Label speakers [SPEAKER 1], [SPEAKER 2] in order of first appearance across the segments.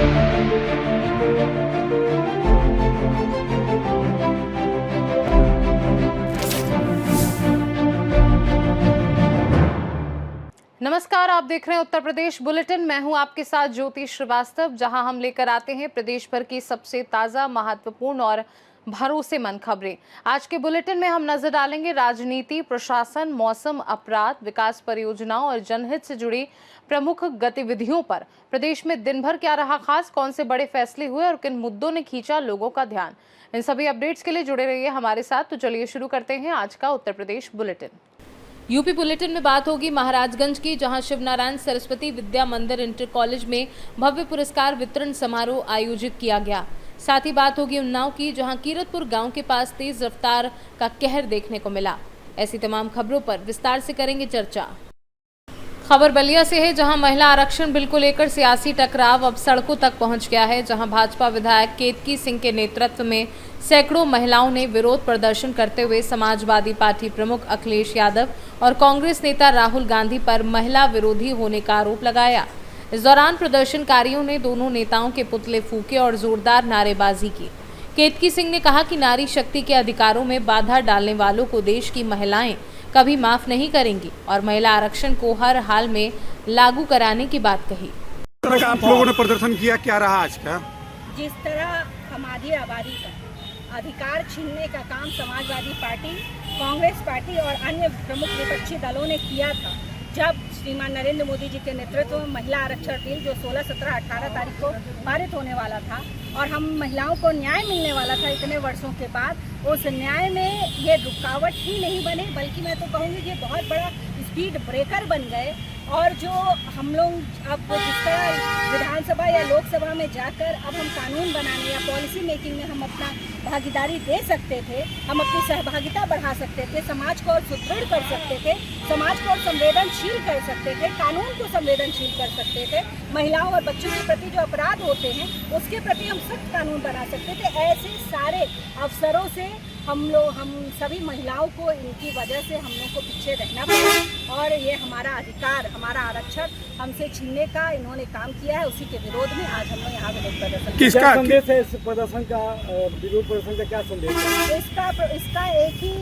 [SPEAKER 1] नमस्कार, आप देख रहे हैं उत्तर प्रदेश बुलेटिन। मैं हूं आपके साथ ज्योति श्रीवास्तव, जहां हम लेकर आते हैं प्रदेश भर की सबसे ताजा, महत्वपूर्ण और भरोसेमंद खबरें। आज के बुलेटिन में हम नजर डालेंगे राजनीति, प्रशासन, मौसम, अपराध, विकास परियोजनाओं और जनहित से जुड़ी प्रमुख गतिविधियों पर। प्रदेश में दिन भर क्या रहा खास, कौन से बड़े फैसले हुए और किन मुद्दों ने खींचा लोगों का ध्यान। इन सभी अपडेट्स के लिए जुड़े रहिए हमारे साथ। तो चलिए शुरू करते हैं आज का Uttar Pradesh bulletin. UP bulletin में बात होगी महाराजगंज की, जहां शिवनारायण सरस्वती विद्या मंदिर इंटर कॉलेज में भव्य पुरस्कार वितरण समारोह आयोजित किया गया। साथ ही बात होगी उन्नाव की, जहां कीरतपुर गांव के पास तेज रफ्तार का कहर देखने को मिला। ऐसी तमाम खबरों पर विस्तार से करेंगे चर्चा। खबर बलिया से है, जहां महिला आरक्षण बिल को लेकर सियासी टकराव अब सड़कों तक पहुंच गया है। जहां भाजपा विधायक केतकी सिंह के नेतृत्व में सैकड़ों महिलाओं ने विरोध प्रदर्शन करते हुए समाजवादी पार्टी प्रमुख अखिलेश यादव और कांग्रेस नेता राहुल गांधी पर महिला विरोधी होने का आरोप लगाया। इस दौरान प्रदर्शनकारियों ने दोनों नेताओं के पुतले फूके और जोरदार नारेबाजी की। केतकी सिंह ने कहा कि नारी शक्ति के अधिकारों में बाधा डालने वालों को देश की महिलाएं कभी माफ नहीं करेंगी और महिला आरक्षण को हर हाल में लागू कराने की बात कही।
[SPEAKER 2] आप लोगों ने प्रदर्शन किया, क्या रहा आज का?
[SPEAKER 3] जिस तरह हमारी आबादी का अधिकार छीनने का काम समाजवादी पार्टी, कांग्रेस पार्टी और अन्य प्रमुख विपक्षी दलों ने किया था, जब श्रीमान नरेंद्र मोदी जी के नेतृत्व में महिला आरक्षण बिल जो 16, 17, 18 तारीख को पारित होने वाला था और हम महिलाओं को न्याय मिलने वाला था इतने वर्षों के बाद, उस न्याय में ये रुकावट ही नहीं बने, बल्कि मैं तो कहूँगी कि बहुत बड़ा स्पीड ब्रेकर बन गए। और जो हम लोग अब जिस तरह विधानसभा या लोकसभा में जाकर अब हम कानून बनाने या पॉलिसी मेकिंग में हम अपना भागीदारी दे सकते थे, हम अपनी सहभागिता बढ़ा सकते थे, समाज को और सुदृढ़ कर सकते थे, समाज को और संवेदनशील कर सकते थे, कानून को संवेदनशील कर सकते थे, महिलाओं और बच्चों के प्रति जो अपराध होते हैं उसके प्रति हम सख्त कानून बना सकते थे। ऐसे सारे अवसरों से हम सभी महिलाओं को इनकी वजह से हम लोग को पीछे रहना पड़ा और ये हमारा अधिकार, हमारा आरक्षण हमसे छीनने का इन्होंने काम किया है। उसी के विरोध में आज हम लोग यहाँ विरोध प्रदर्शन।
[SPEAKER 2] किसका संदेश है इस प्रदर्शन का, विरोध प्रदर्शन का क्या संदेश है?
[SPEAKER 3] इसका एक ही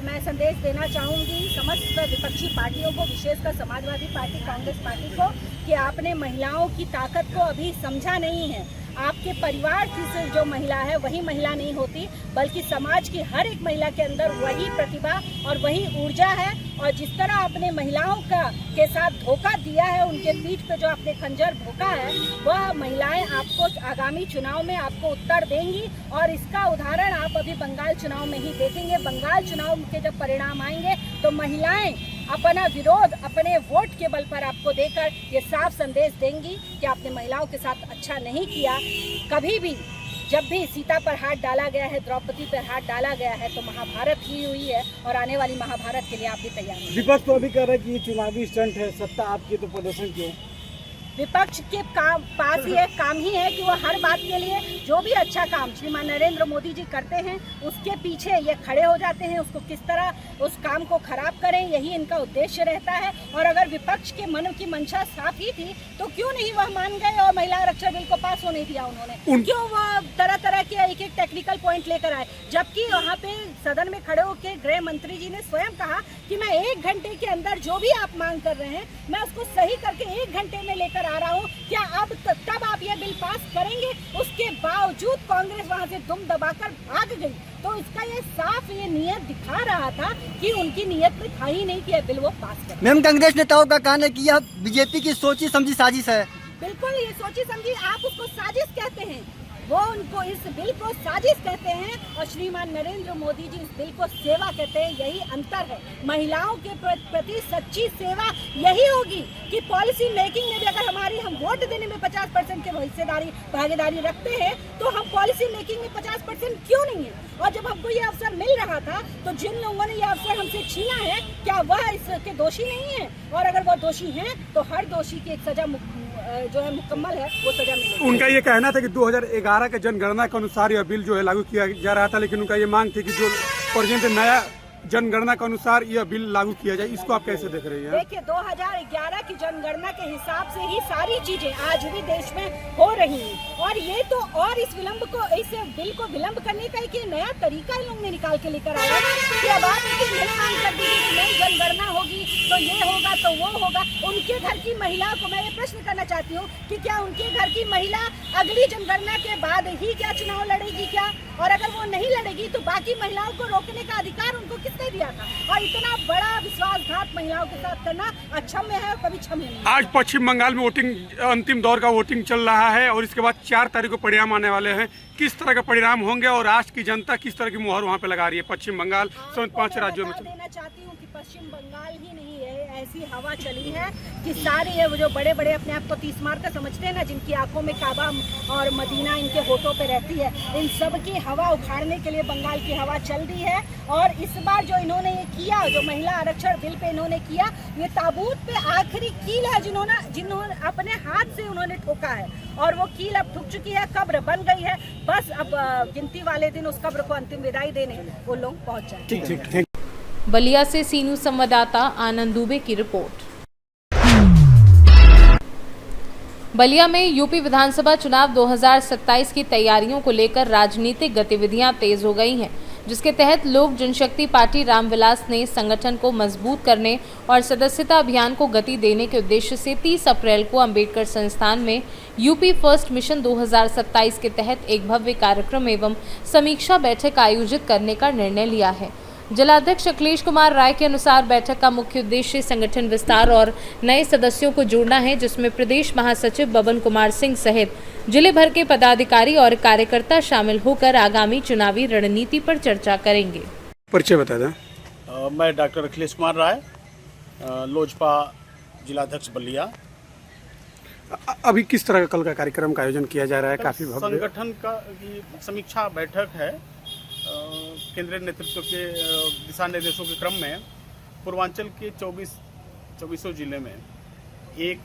[SPEAKER 3] मैं संदेश देना चाहूँगी समस्त विपक्षी पार्टियों को, विशेषकर समाजवादी पार्टी, कांग्रेस पार्टी को, कि आपने महिलाओं की ताकत को अभी समझा नहीं है। आपके परिवार की जो महिला है वही महिला नहीं होती, बल्कि समाज की हर एक महिला के अंदर वही प्रतिभा और वही ऊर्जा है। और जिस तरह आपने महिलाओं के साथ धोखा दिया है, उनके पीठ पे जो आपने खंजर भोंका है, वह महिलाएं आपको आगामी चुनाव में आपको उत्तर देंगी। और इसका उदाहरण आप अभी बंगाल चुनाव में ही देखेंगे। बंगाल चुनाव के जब परिणाम आएंगे तो महिलाएं अपना विरोध अपने वोट के बल पर आपको देकर ये साफ संदेश देंगी कि आपने महिलाओं के साथ अच्छा नहीं किया। कभी भी जब भी सीता पर हाथ डाला गया है, द्रौपदी पर हाथ डाला गया है, तो महाभारत ही हुई है और आने वाली महाभारत के लिए आप भी तैयार हैं।
[SPEAKER 2] विपक्ष तो अभी कह रहा है कि चुनावी स्टंट है, सत्ता आपकी, तो प्रदर्शन क्यों?
[SPEAKER 3] विपक्ष के पास ही एक काम ही है कि वो हर बात के लिए जो भी अच्छा काम श्रीमान नरेंद्र मोदी जी करते हैं उसके पीछे ये खड़े हो जाते हैं, उसको किस तरह उस काम को खराब करें, यही इनका उद्देश्य रहता है। और अगर विपक्ष के मन की मंशा साफ ही थी तो क्यों नहीं वह मान गए और महिला आरक्षण बिल को पास होने दिया उन्होंने? क्यों वह तरह तरह के एक एक टेक्निकल पॉइंट लेकर आए, जबकि वहाँ पे सदन में खड़े होकर गृह मंत्री जी ने स्वयं कहा कि मैं 1 घंटे के अंदर जो भी आप मांग कर रहे हैं मैं उसको सही करके 1 घंटे में लेकर आ रहा हूँ। क्या अब तब आप ये बिल पास करेंगे? उसके बावजूद कांग्रेस वहाँ से दुम दबाकर भाग गई। तो इसका ये साफ ये नियत दिखा रहा था कि उनकी नियत में था ही नहीं कि ये बिल वो पास करे।
[SPEAKER 4] मैम, कांग्रेस नेताओं का कहना है कि यह बीजेपी की सोची समझी साजिश है।
[SPEAKER 3] बिल्कुल, ये सोची समझी, आप उसको साजिश कहते हैं, वो उनको इस बिल को साजिश कहते हैं और श्रीमान नरेंद्र मोदी जी इस बिल को सेवा कहते हैं। यही अंतर है। महिलाओं के प्रति सच्ची सेवा यही होगी कि पॉलिसी मेकिंग में भी अगर हम वोट देने में 50% के भागीदारी रखते हैं तो हम पॉलिसी मेकिंग में 50% क्यों नहीं है? और जब हमको ये अवसर मिल रहा था तो जिन लोगों ने ये अवसर हमसे छीना है, क्या वह इसके दोषी नहीं है? और अगर वो दोषी हैं तो हर दोषी की एक सजा जो है मुकम्मल है, वो सजा मिलेगी।
[SPEAKER 2] उनका ये कहना था कि 2011 के जनगणना के अनुसार यह बिल जो है लागू किया जा रहा था, लेकिन उनका ये मांग थी कि जो प्रेजेंट नया जनगणना के अनुसार यह बिल लागू किया जाए। इसको आप कैसे देख रही हैं?
[SPEAKER 3] देखिए, 2011 की जनगणना के हिसाब से ही सारी चीजें आज भी देश में हो रही हैं। और ये तो और इस बिल को विलंब करने का एक नया तरीका इन लोगों ने निकाल के लेकर आया कि अब आप नहीं मांग कर दीजिए कि नई जनगणना होगी तो ये होगा तो वो होगा। उनके घर की महिला को मैं ये प्रश्न करना चाहती हूँ कि क्या उनके घर की महिला अगली जनगणना के बाद ही क्या चुनाव लड़ेगी क्या? और अगर वो नहीं लड़ेगी तो बाकी महिलाओं को रोकने का अधिकार उनको किसने दिया था? और इतना बड़ा विश्वासघात महिलाओं के साथ करना अक्षम्य है और कभी क्षम्य नहीं।
[SPEAKER 2] आज पश्चिम बंगाल में अंतिम दौर का वोटिंग चल रहा है और इसके बाद 4 तारीख को परिणाम आने वाले हैं। किस तरह का परिणाम होंगे और आज की जनता किस तरह की मुहर वहाँ पे लगा रही है पश्चिम बंगाल समेत 5 राज्यों में?
[SPEAKER 3] देना चाहती हूँ कि पश्चिम बंगाल ही नहीं है, ऐसी हवा चली है कि सारे ये जो बड़े बड़े अपने आप को 30 मार का समझते हैं ना, जिनकी आंखों में काबा और मदीना इनके होठों पे रहती है, इन सब की हवा उखाड़ने के लिए बंगाल की हवा चल रही है। और इस बार जो इन्होंने ये किया, जो महिला आरक्षण बिल पे इन्होंने किया, ये ताबूत पे आखिरी कील है जिन्होंने अपने हाथ से उन्होंने ठोका है और वो कील अब ठुक चुकी है, कब्र बन गई है। बस अब गिनती वाले दिन उस कब्र को अंतिम विदाई देने वो लोग पहुंच जाए।
[SPEAKER 2] ठीक।
[SPEAKER 1] बलिया से सीनू संवाददाता आनंद दुबे की रिपोर्ट। बलिया में यूपी विधानसभा चुनाव 2027 की तैयारियों को लेकर राजनीतिक गतिविधियां तेज हो गई हैं, जिसके तहत लोक जनशक्ति पार्टी रामविलास ने संगठन को मजबूत करने और सदस्यता अभियान को गति देने के उद्देश्य से 30 अप्रैल को अंबेडकर संस्थान में यूपी फर्स्ट मिशन 2027 के तहत एक भव्य कार्यक्रम एवं समीक्षा बैठक आयोजित करने का निर्णय लिया है। जिलाध्यक्ष अखिलेश कुमार राय के अनुसार बैठक का मुख्य उद्देश्य संगठन विस्तार और नए सदस्यों को जोड़ना है, जिसमें प्रदेश महासचिव बबन कुमार सिंह सहित जिले भर के पदाधिकारी और कार्यकर्ता शामिल होकर आगामी चुनावी रणनीति पर चर्चा करेंगे।
[SPEAKER 2] परिचय बता दें।
[SPEAKER 5] मैं डॉक्टर अखिलेश कुमार राय, लोजपा जिलाध्यक्ष बलिया।
[SPEAKER 2] अभी किस तरह का कल का कार्यक्रम का आयोजन किया जा रहा है? काफी भव्य
[SPEAKER 5] संगठन का समीक्षा बैठक है। केंद्रीय नेतृत्व के दिशा निर्देशों के क्रम में पूर्वांचल के 24 जिले में एक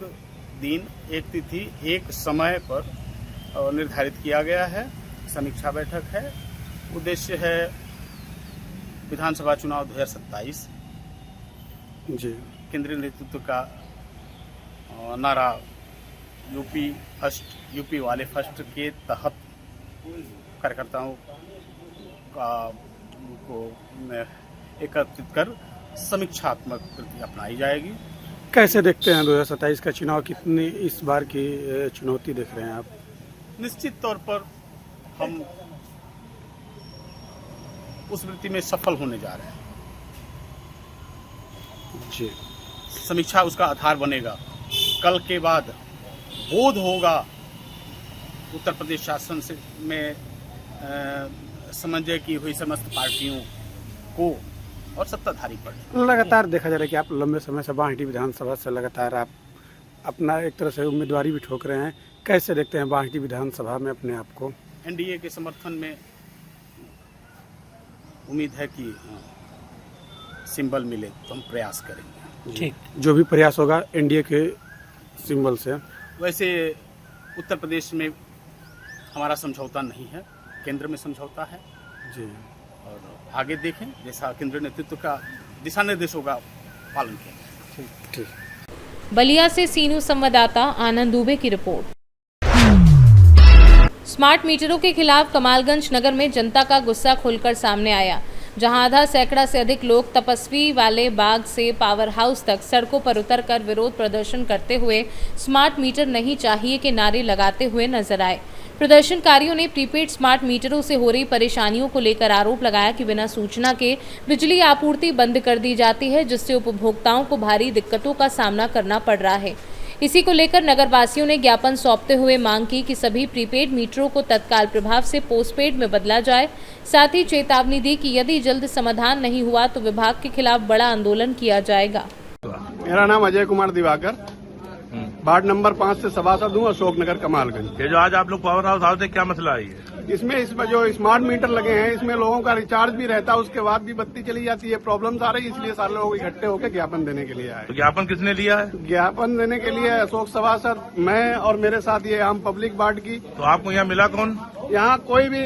[SPEAKER 5] दिन, एक तिथि, एक समय पर निर्धारित किया गया है। समीक्षा बैठक है। उद्देश्य है विधानसभा चुनाव 2027
[SPEAKER 2] जी।
[SPEAKER 5] केंद्रीय नेतृत्व का नारा यूपी फर्स्ट, यूपी वाले फर्स्ट के तहत कार्यकर्ताओं को एकत्रित कर समीक्षात्मक कृति अपनाई जाएगी।
[SPEAKER 2] कैसे देखते हैं 2027 का चुनाव? कितनी इस बार की चुनौती देख रहे हैं आप?
[SPEAKER 5] निश्चित तौर पर हम उस वृत्ति में सफल होने जा रहे हैं
[SPEAKER 2] जी।
[SPEAKER 5] समीक्षा उसका आधार बनेगा। कल के बाद बोध होगा उत्तर प्रदेश शासन से में समन्वय की हुई समस्त पार्टियों को और सत्ताधारी पर।
[SPEAKER 2] लगातार देखा जा रहा है कि आप लंबे समय से बांहटी विधानसभा से लगातार आप अपना एक तरह से उम्मीदवारी भी ठोक रहे हैं। कैसे देखते हैं बांहटी विधानसभा में अपने आप को?
[SPEAKER 5] एनडीए के समर्थन में उम्मीद है कि सिंबल मिले तो हम प्रयास करेंगे।
[SPEAKER 2] ठीक, जो भी प्रयास होगा एनडीए के सिंबल से।
[SPEAKER 5] वैसे उत्तर प्रदेश में हमारा समझौता नहीं है, केंद्र में समझौता है
[SPEAKER 2] जी।
[SPEAKER 5] और आगे देखें जैसा केंद्रीय नेतृत्व का दिशा निर्देशों का पालन किया।
[SPEAKER 2] ठीक।
[SPEAKER 1] बलिया से सीनू संवाददाता आनंद दुबे की रिपोर्ट। स्मार्ट मीटरों के खिलाफ कमालगंज नगर में जनता का गुस्सा खुलकर सामने आया, जहां आधा सैकड़ा से अधिक लोग तपस्वी वाले बाग से पावर हाउस तक सड़कों पर उतरकर विरोध प्रदर्शन करते हुए स्मार्ट मीटर नहीं चाहिए के नारे लगाते हुए नजर आए। प्रदर्शनकारियों ने प्रीपेड स्मार्ट मीटरों से हो रही परेशानियों को लेकर आरोप लगाया कि बिना सूचना के बिजली आपूर्ति बंद कर दी जाती है, जिससे उपभोक्ताओं को भारी दिक्कतों का सामना करना पड़ रहा है। इसी को लेकर नगरवासियों ने ज्ञापन सौंपते हुए मांग की कि सभी प्रीपेड मीटरों को तत्काल प्रभाव से पोस्टपेड में बदला जाए। साथ ही चेतावनी दी कि यदि जल्द समाधान नहीं हुआ तो विभाग के खिलाफ बड़ा आंदोलन किया जाएगा।
[SPEAKER 6] मेरा नाम अजय कुमार दिवाकर, वार्ड नंबर 5 से सभासद हूँ, अशोक नगर कमालगंज।
[SPEAKER 7] ये जो आज आप लोग पावर हाउस आए थे, क्या मसला है?
[SPEAKER 6] इसमें जो स्मार्ट मीटर लगे हैं, इसमें लोगों का रिचार्ज भी रहता है, उसके बाद भी बत्ती चली जाती है, प्रॉब्लम्स आ रही है, इसलिए सारे लोग इकट्ठे होकर ज्ञापन देने के लिए आए।
[SPEAKER 7] तो ज्ञापन किसने लिया है?
[SPEAKER 6] ज्ञापन देने के लिए अशोक सभासद, मैं और मेरे साथ ये आम पब्लिक वार्ड की।
[SPEAKER 7] तो आपको यहाँ मिला कौन?
[SPEAKER 6] यहाँ कोई भी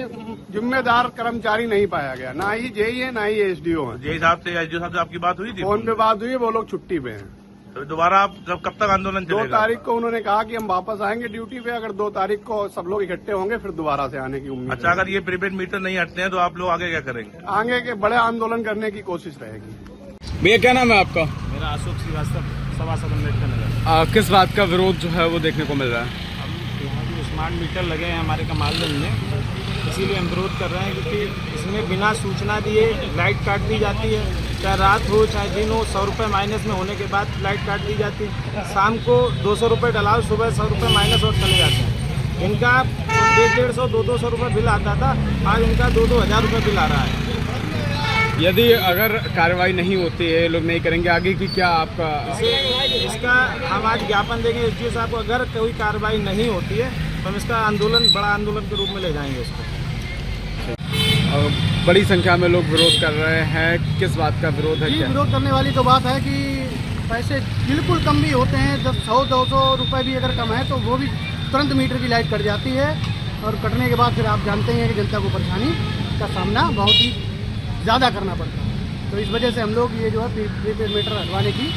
[SPEAKER 6] जिम्मेदार कर्मचारी नहीं पाया गया, ना ही जेई है ना ही एसडीओ है।
[SPEAKER 7] जेई साहब से, एसडीओ साहब से आपकी बात हुई थी?
[SPEAKER 6] फोन पे बात हुई है, वो लोग छुट्टी पे हैं।
[SPEAKER 7] तो दोबारा आप कब तक आंदोलन
[SPEAKER 6] 2
[SPEAKER 7] चलेगा?
[SPEAKER 6] तारीख को उन्होंने कहा कि हम वापस आएंगे ड्यूटी पे। अगर 2 तारीख को सब लोग इकट्ठे होंगे फिर दोबारा से आने की उम्मीद
[SPEAKER 7] अच्छा, अगर ये प्रीपेड मीटर नहीं हटते हैं तो आप लोग आगे क्या करेंगे?
[SPEAKER 6] है। आगे के बड़े आंदोलन करने की कोशिश रहेगी।
[SPEAKER 8] भैया क्या नाम है आपका?
[SPEAKER 5] मेरा अशोक श्रीवास्तव, सभासद अम्बेडकर नगर।
[SPEAKER 8] किस बात का विरोध जो है वो देखने को मिल रहा है?
[SPEAKER 5] हम यहाँ जो स्मार्ट मीटर लगे हैं हमारे कमालगंज में, इसीलिए हम विरोध कर रहे हैं क्योंकि इसमें बिना सूचना दिए लाइट काट दी जाती है। चाहे रात हो चाहे दिन हो, 100 रुपये माइनस में होने के बाद लाइट काट दी जाती है। शाम को 200 रुपये डलाओ, सुबह 100 रुपये माइनस और चले जाते हैं। इनका 150-150, 200 रुपये बिल आता था, आज इनका 2-2 हज़ार रुपये बिल आ रहा है।
[SPEAKER 8] यदि अगर कार्रवाई नहीं होती है, लोग नहीं करेंगे, आगे की क्या आपका?
[SPEAKER 5] इसका हम आज ज्ञापन देंगे एसडीओ साहब को। अगर कोई कार्रवाई नहीं होती है तो हम इसका आंदोलन बड़ा आंदोलन के रूप में ले जाएंगे इसको।
[SPEAKER 8] बड़ी संख्या में लोग विरोध कर रहे हैं, किस बात का विरोध है?
[SPEAKER 9] जी,
[SPEAKER 8] क्या
[SPEAKER 9] विरोध करने वाली तो बात है कि पैसे बिल्कुल कम भी होते हैं, 100-200 रुपये भी अगर कम है तो वो भी तुरंत मीटर की लाइट कट जाती है। और कटने के बाद फिर आप जानते हैं कि जनता को परेशानी का सामना बहुत ही ज़्यादा करना पड़ता है। तो इस वजह से हम लोग ये जो है प्रीपेड मीटर हटवाने की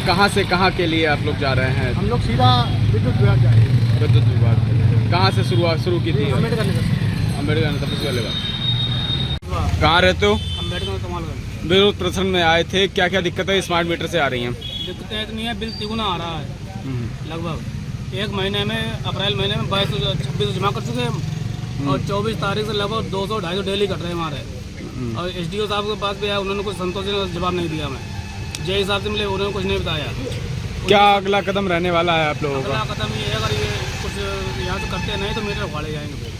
[SPEAKER 8] कहाँ से कहाँ के लिए आप लोग जा रहे हैं?
[SPEAKER 9] हम लोग सीधा विद्युत विभाग जा रहे हैं।
[SPEAKER 8] विद्युत विभाग कहाँ से शुरू की थी?
[SPEAKER 9] अम्बेडकर नगर से।
[SPEAKER 8] अम्बेडकर नगर सबसे पहले बात। कहाँ रहते हो?
[SPEAKER 9] अम्बेडकर कमालगंज।
[SPEAKER 8] विरोध प्रदर्शन में आए थे, क्या क्या दिक्कतें स्मार्ट मीटर से आ रही हैं?
[SPEAKER 9] दिक्कतें इतनी है, बिल तिगुना आ रहा है। लगभग 1 महीने में, अप्रैल महीने में 22-26 जमा कर चुके हैं और 24 तारीख से लगभग 200-250 डेली कट रहे हैं हमारे। और एसडीओ साहब के पास भी आया, उन्होंने कुछ संतोषजनक जवाब नहीं दिया। मैं जे हिसाब से मिले उन्होंने कुछ नहीं बताया।
[SPEAKER 8] क्या अगला कदम रहने वाला है आप लोगों का?
[SPEAKER 9] अगला कदम ये है, अगर ये कुछ यहाँ से करते नहीं तो मीटर उखाड़े जाएंगे। फिर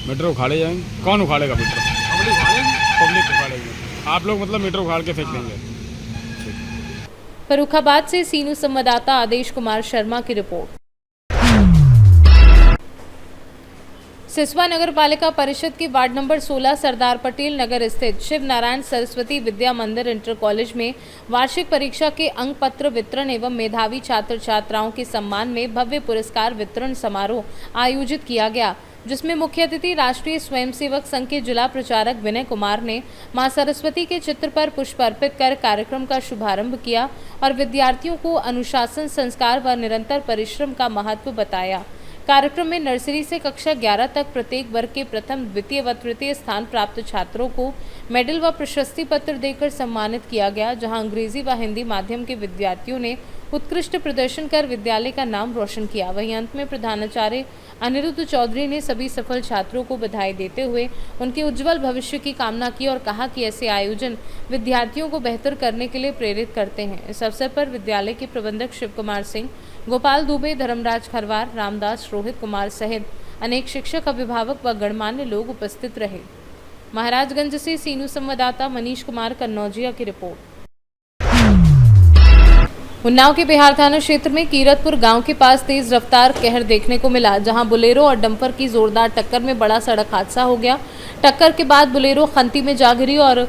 [SPEAKER 8] मीटर उखाड़े जाएंगे? कौन उखाड़ेगा मीटर?
[SPEAKER 9] पब्लिक उखाड़ेगी।
[SPEAKER 8] पब्लिक उखाड़ेगी। आप लोग मतलब मीटर उखाड़ के फेंक देंगे?
[SPEAKER 1] फर्रुखाबाद से सीनू संवाददाता आदेश कुमार शर्मा की रिपोर्ट। सिसवा नगर पालिका परिषद की वार्ड नंबर 16 सरदार पटेल नगर स्थित शिव नारायण सरस्वती विद्या मंदिर इंटर कॉलेज में वार्षिक परीक्षा के अंक पत्र वितरण एवं मेधावी छात्र छात्राओं के सम्मान में भव्य पुरस्कार वितरण समारोह आयोजित किया गया, जिसमें मुख्य अतिथि राष्ट्रीय स्वयंसेवक संघ के जिला प्रचारक विनय कुमार ने मां सरस्वती के चित्र पर पुष्प अर्पित कर कार्यक्रम का शुभारंभ किया और विद्यार्थियों को अनुशासन, संस्कार व निरंतर परिश्रम का महत्व बताया। कार्यक्रम में नर्सरी से कक्षा 11 तक प्रत्येक वर्ग के प्रथम, द्वितीय व तृतीय स्थान प्राप्त छात्रों को मेडल व प्रशस्ति पत्र देकर सम्मानित किया गया, जहां अंग्रेजी व हिंदी माध्यम के विद्यार्थियों ने उत्कृष्ट प्रदर्शन कर विद्यालय का नाम रोशन किया। वहीं अंत में प्रधानाचार्य अनिरुद्ध चौधरी ने सभी सफल छात्रों को बधाई देते हुए उनके उज्जवल भविष्य की कामना की और कहा कि ऐसे आयोजन विद्यार्थियों को बेहतर करने के लिए प्रेरित करते हैं। इस अवसर पर विद्यालय के प्रबंधक शिव कुमार सिंह, गोपाल दुबे, धर्मराज खरवार, रामदास, रोहित कुमार सहित अनेक शिक्षक, अभिभावक व गणमान्य लोग उपस्थित रहे। महाराजगंज से सीनू संवाददाता मनीष कुमार कन्नौजिया की रिपोर्ट। उन्नाव के बिहार थाना क्षेत्र में कीरतपुर गांव के पास तेज रफ्तार कहर देखने को मिला, जहां बुलेरो और डंपर की जोरदार टक्कर में बड़ा सड़क हादसा हो गया। टक्कर के बाद बुलेरो खंती में जा गिरी और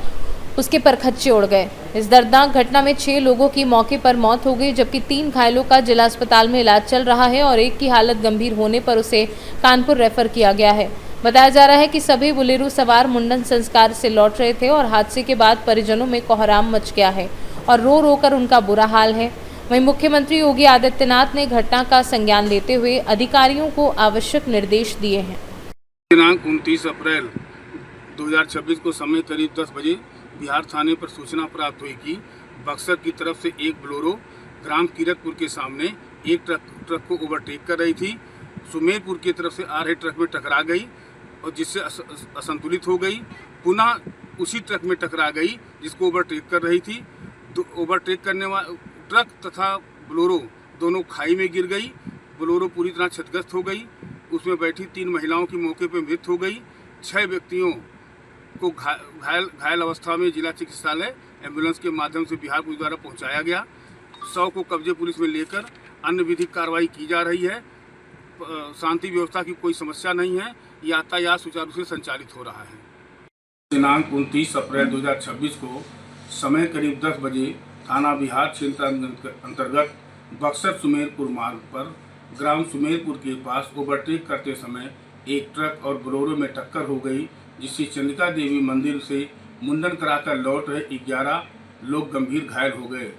[SPEAKER 1] उसके परखच्चे उड़ गए। इस दर्दनाक घटना में 6 लोगों की मौके पर मौत हो गई, जबकि 3 घायलों का जिला अस्पताल में इलाज चल रहा है और एक की हालत गंभीर होने पर उसे कानपुर रेफर किया गया है। बताया जा रहा है कि सभी बुलेरो सवार मुंडन संस्कार से लौट रहे थे और हादसे के बाद परिजनों में कोहराम मच गया है और रो रो कर उनका बुरा हाल है। वहीं मुख्यमंत्री योगी आदित्यनाथ ने घटना का संज्ञान लेते हुए अधिकारियों को आवश्यक निर्देश दिए हैं।
[SPEAKER 10] दिनांक 29 अप्रैल 2026 को समय करीब 10 बजे बिहार थाने पर सूचना प्राप्त हुई कि बक्सर की तरफ से एक बोलेरो ग्राम कीरतपुर के सामने एक ट्रक को ओवरटेक कर रही थी। सुमेरपुर की तरफ से आ रहे ट्रक में टकरा गई और जिससे असंतुलित हो गई। पुनः उसी ट्रक में टकरा गई जिसको ओवरटेक कर रही थी। ओवरटेक करने वाला ट्रक तथा बोलेरो दोनों खाई में गिर गई। बोलेरो पूरी तरह क्षतिग्रस्त हो गई। उसमें बैठी 3 महिलाओं की मौके पर मृत्यु हो गई। 6 व्यक्तियों को घायल अवस्था में जिला चिकित्सालय एम्बुलेंस के माध्यम से बिहार पुलिस द्वारा पहुंचाया गया। 100 को कब्जे पुलिस में लेकर अन्य विधिक कार्रवाई की जा रही है। शांति व्यवस्था की कोई समस्या नहीं है। यातायात सुचारू रूप से संचालित हो रहा है। दिनांक 29 अप्रैल 2026 को समय करीब 10 बजे थाना बिहार क्षेत्र अंतर्गत बक्सर सुमेरपुर मार्ग पर ग्राम सुमेरपुर के पास ओवरटेक करते समय एक ट्रक और बोलेरो में टक्कर हो गई, जिससे चंडिका देवी मंदिर से मुंडन कराकर लौट रहे 11 लोग गंभीर घायल हो गए।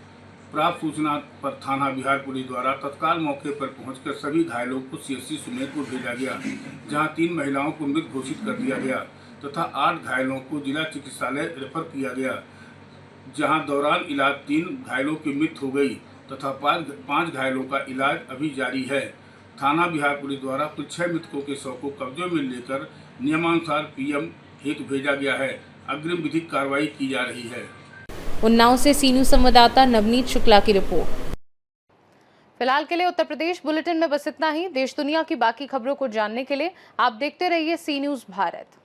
[SPEAKER 10] प्राप्त सूचना पर थाना बिहार पुलिस द्वारा तत्काल मौके पर पहुंचकर सभी घायलों को सीएससी सुमेरपुर भेजा गया, जहां 3 महिलाओं को मृत घोषित कर दिया गया तथा 8 घायलों को जिला चिकित्सालय रेफर किया गया, जहां दौरान इलाज 3 घायलों की मृत्यु हो गई तथा 5 घायलों का इलाज अभी जारी है। थाना बिहार पुलिस द्वारा कुल 6 मृतकों के शव को कब्जे में लेकर नियमानुसार पीएम हेतु भेजा गया है। अग्रिम विधिक कार्रवाई की जा रही है।
[SPEAKER 1] उन्नाव से सी न्यूज संवाददाता नवनीत शुक्ला की रिपोर्ट। फिलहाल के लिए उत्तर प्रदेश बुलेटिन में बस इतना ही। देश दुनिया की बाकी खबरों को जानने के लिए आप देखते रहिए सी न्यूज भारत।